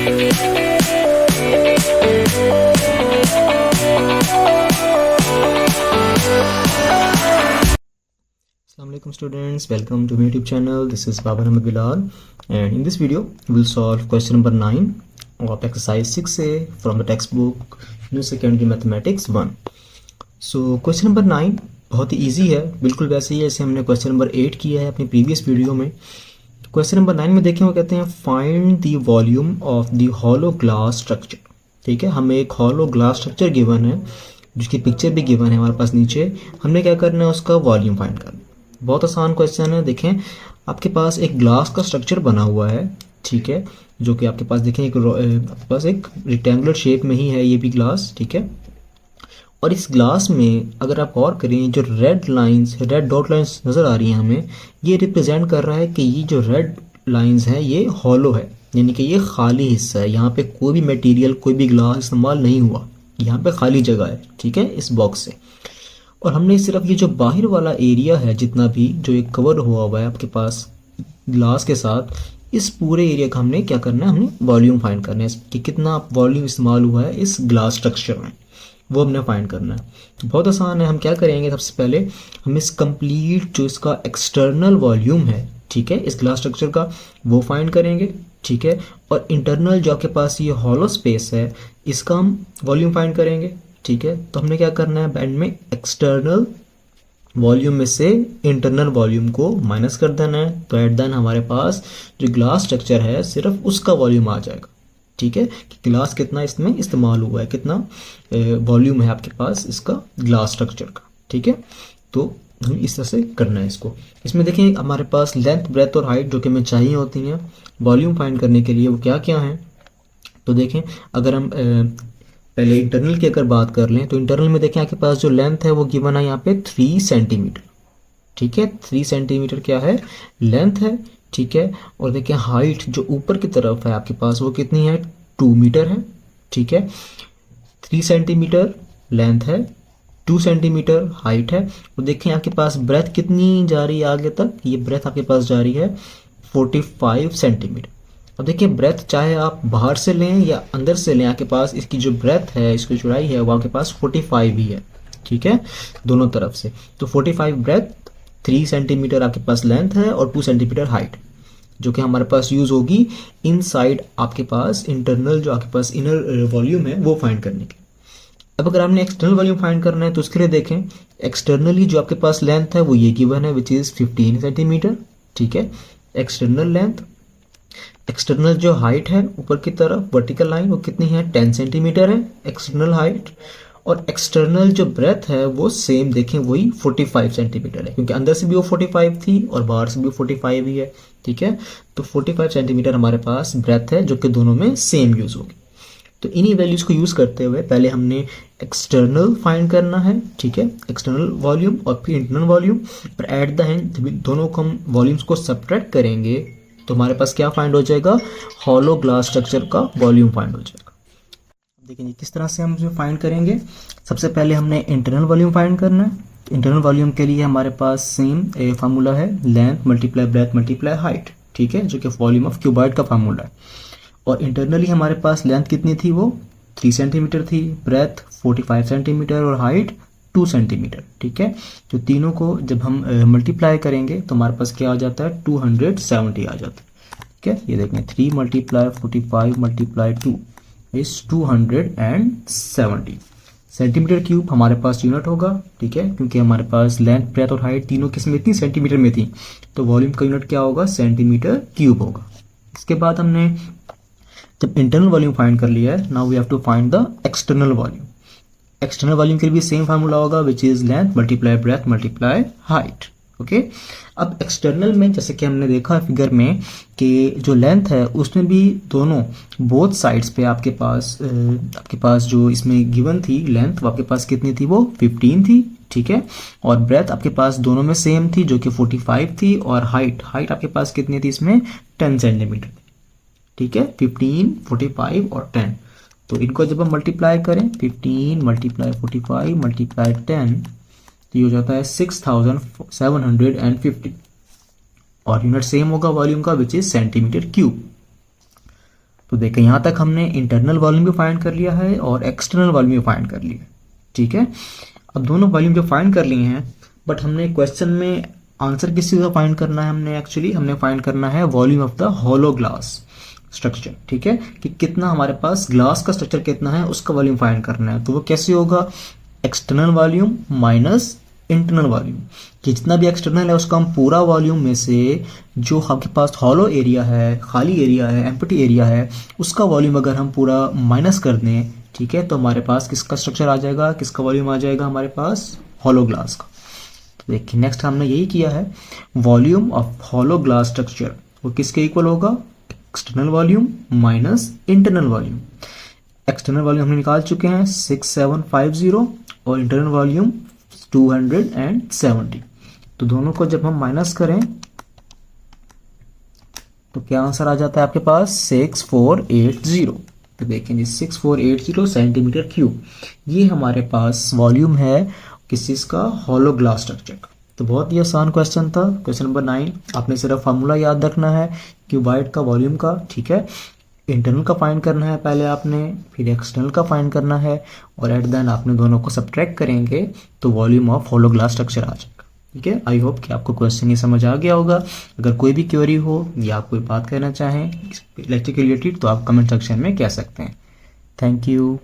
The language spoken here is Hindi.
Assalamualaikum students, welcome to my YouTube channel. This is Babar Ahmed Bilal, and in this video we will solve question number 9 of exercise 6A from the textbook New Secondary Mathematics 1. So question number 9 बहुत ही easy है, बिल्कुल वैसे ही जैसे हमने question number 8 किया है अपनी previous वीडियो में. question number 9 में देखें वो कहते हैं find the volume of the hollow glass structure. ठीक है, हमें एक hollow glass structure given है जिसकी पिक्चर भी गिवन है हमारे पास नीचे. हमने क्या करना है, उसका वॉल्यूम फाइंड करना. बहुत आसान क्वेश्चन है. देखें आपके पास एक ग्लास का स्ट्रक्चर बना हुआ है, ठीक है, जो कि आपके पास देखें आपके पास एक रेक्टेंगुलर शेप में ही है ये भी ग्लास, ठीक है. और इस ग्लास में अगर आप गौर करें जो red lines, red dot lines नज़र आ रही हैं हमें, ये रिप्रेजेंट कर रहा है कि ये जो रेड लाइंस हैं ये हॉलो है, यानी कि ये खाली हिस्सा है. यहाँ पे कोई भी मटेरियल, कोई भी ग्लास इस्तेमाल नहीं हुआ, यहाँ पे खाली जगह है, ठीक है, इस बॉक्स से. और हमने सिर्फ ये जो बाहर वाला एरिया है जितना भी जो एक कवर हुआ है आपके पास ग्लास के साथ, इस पूरे एरिया का हमने क्या करना है, हमने वॉल्यूम फाइंड करना है कि कितना वॉल्यूम इस्तेमाल हुआ है इस ग्लास स्ट्रक्चर में, वो हमने फाइंड करना है. तो बहुत आसान है. हम क्या करेंगे, सबसे पहले हम इस कंप्लीट जो इसका एक्सटर्नल वॉल्यूम है, ठीक है, इस ग्लास स्ट्रक्चर का, वो फाइंड करेंगे, ठीक है. और इंटरनल जो आपके पास ये हॉलो स्पेस है इसका हम वॉल्यूम फाइंड करेंगे, ठीक है. तो हमने क्या करना है, एंड में एक्सटर्नल वॉल्यूम में से इंटरनल वॉल्यूम को माइनस कर देना है. तो एट देन हमारे पास जो ग्लास स्ट्रक्चर है सिर्फ उसका वॉल्यूम आ जाएगा, ठीक है, कि ग्लास कितना इसमें इस्तेमाल हुआ है, कितना वॉल्यूम है आपके पास इसका ग्लास स्ट्रक्चर का, ठीक है. तो हम इस तरह से करना है इसको. इसमें देखें हमारे पास लेंथ, ब्रेथ और हाइट जो कि हमें चाहिए होती हैं वॉल्यूम फाइंड करने के लिए, वो क्या क्या हैं. तो देखें अगर हम पहले इंटरनल की अगर बात कर लें तो इंटरनल में देखें आपके पास जो लेंथ है वो गिवन है यहाँ पे 3 सेंटीमीटर, ठीक है. 3 सेंटीमीटर क्या है, लेंथ है, ठीक है. और देखें हाइट जो ऊपर की तरफ है आपके पास वो कितनी है, 2 मीटर है, ठीक है. 3 सेंटीमीटर लेंथ है, 2 सेंटीमीटर हाइट है. और देखें आपके पास ब्रेथ कितनी जा रही है आगे तक, ये ब्रेथ आपके पास जा रही है 45 सेंटीमीटर. अब देखिए ब्रेथ चाहे आप बाहर से लें या अंदर से लें, आपके पास इसकी जो ब्रेथ है, इसकी चौड़ाई है वो आपके पास 45 ही है, ठीक है, दोनों तरफ से. तो 45 ब्रेथ, 3 सेंटीमीटर आपके पास लेंथ है और 2 सेंटीमीटर हाइट, जो कि हमारे पास यूज होगी इनसाइड आपके पास इंटरनल जो आपके पास इनर वॉल्यूम है वो फाइंड करने के. अब अगर आपने एक्सटर्नल वॉल्यूम फाइंड करना है तो उसके लिए देखें एक्सटर्नली जो आपके पास लेंथ है वो ये गिवन है विच इज 15 सेंटीमीटर, ठीक है, एक्सटर्नल लेंथ. एक्सटर्नल जो हाइट है ऊपर की तरफ वर्टिकल लाइन वो कितनी है, 10 सेंटीमीटर है एक्सटर्नल हाइट. और एक्सटर्नल जो ब्रेथ है वो सेम देखें वही 45 सेंटीमीटर है, क्योंकि अंदर से भी वो 45 थी और बाहर से भी 45 ही है, ठीक है. तो 45 सेंटीमीटर हमारे पास ब्रेथ है जो कि दोनों में सेम यूज होगी. तो इन्हीं वैल्यूज को यूज करते हुए पहले हमने एक्सटर्नल फाइंड करना है, ठीक है, एक्सटर्नल वॉल्यूम और फिर इंटरनल वॉल्यूम. और एट द एंड दोनों को हम वॉल्यूम्स को सब्ट्रैक्ट करेंगे तो हमारे पास क्या फाइंड हो जाएगा, हॉलो ग्लास स्ट्रक्चर का वॉल्यूम फाइंड हो जाएगा. देखिए किस तरह से हम इसे फाइंड करेंगे. सबसे पहले हमने इंटरनल वॉल्यूम फाइंड करना है. इंटरनल वॉल्यूम के लिए हमारे पास सेम फार्मूला है, length multiply breadth multiply height, ठीक है, जो कि वॉल्यूम ऑफ क्यूबॉइड का फार्मूला है. और इंटरनली हमारे पास लेंथ कितनी थी, वो 3 सेंटीमीटर थी, ब्रेथ 45 सेंटीमीटर और हाइट 2 सेंटीमीटर, ठीक है. तो तीनों को जब हम मल्टीप्लाई करेंगे तो हमारे पास क्या आ जाता है, 270 आ जाता है, ठीक है. ये देखें 3 multiply 45 multiply 2 is 270 centimetre cube हमारे पास यूनिट होगा, ठीक है, क्योंकि हमारे पास लेंथ ब्रेथ और हाइट तीनों किसमें थी, सेंटीमीटर में थी. तो वॉल्यूम का यूनिट क्या होगा, सेंटीमीटर क्यूब होगा. इसके बाद हमने जब इंटरनल वॉल्यूम फाइंड कर लिया है, now we have to find the external volume. External volume के लिए भी सेम फार्मूला होगा which is length multiply breadth multiply height, okay. अब एक्सटर्नल में जैसे कि हमने देखा फिगर में कि जो लेंथ है उसमें भी दोनों बोथ साइड्स पे आपके पास जो इसमें गिवन थी लेंथ वो आपके पास कितनी थी, वो 15 थी, ठीक है. और ब्रेथ आपके पास दोनों में सेम थी जो कि 45 थी. और हाइट आपके पास कितनी थी, इसमें 10 सेंटीमीटर, ठीक है, 15 45 और 10. तो इनको जब हम मल्टीप्लाई करें 15 मल्टीप्लाई 45 मल्टीप्लाई 10 तो ये हो जाता है 6750. और यूनिट सेम होगा वॉल्यूम का विच इज सेंटीमीटर क्यूब. तो देखें यहाँ तक हमने इंटरनल वॉल्यूम भी फाइंड कर लिया है और एक्सटर्नल वॉल्यूम भी फाइंड कर लिया है, ठीक है। अब दोनों वॉल्यूम जो फाइंड कर लिए हैं, बट हमने क्वेश्चन में आंसर किस चीज़ का फाइंड करना है, हमने फाइंड करना है volume of the hollow glass structure, ठीक है, कि कितना हमारे पास ग्लास का स्ट्रक्चर कितना है उसका वॉल्यूम फाइंड करना है। तो वो कैसे होगा, external volume minus internal volume, कि जितना भी एक्सटर्नल है उसका हम पूरा वॉल्यूम में से जो आपके पास हॉलो एरिया है, खाली एरिया है, एम्प्टी एरिया है, उसका वॉल्यूम अगर हम पूरा माइनस कर दें, ठीक है, तो हमारे पास किसका स्ट्रक्चर आ जाएगा, किसका वॉल्यूम आ जाएगा, हमारे पास हॉलो ग्लास का। तो देखिए नेक्स्ट हमने यही किया है, volume of hollow glass structure वो किसके इक्वल होगा, external volume minus internal volume. External volume हमने निकाल चुके हैं 6750 और इंटरनल वॉल्यूम 270। तो दोनों को जब हम माइनस करें तो क्या आंसर आ जाता है आपके पास 6480। तो देखें जी 6480 सेंटीमीटर क्यूब, ये हमारे पास वॉल्यूम है किस चीज़ का, हॉलो ग्लास स्ट्रक्चर का। तो बहुत ही आसान क्वेश्चन था, क्वेश्चन नंबर 9। आपने सिर्फ फार्मूला याद रखना है क्यूबाइड का वॉल्यूम का, ठीक है। इंटरनल का फाइंड करना है पहले आपने, फिर एक्सटर्नल का फाइंड करना है, और एट द एंड आपने दोनों को सब्ट्रैक्ट करेंगे तो volume of hollow glass structure आ जाएगा, ठीक है। आई होप कि आपको क्वेश्चन ये समझ आ गया होगा। अगर कोई भी क्वेरी हो या आप कोई बात कहना चाहें इलेक्ट्रिक रिलेटेड तो आप कमेंट सेक्शन में कह सकते हैं। Thank you.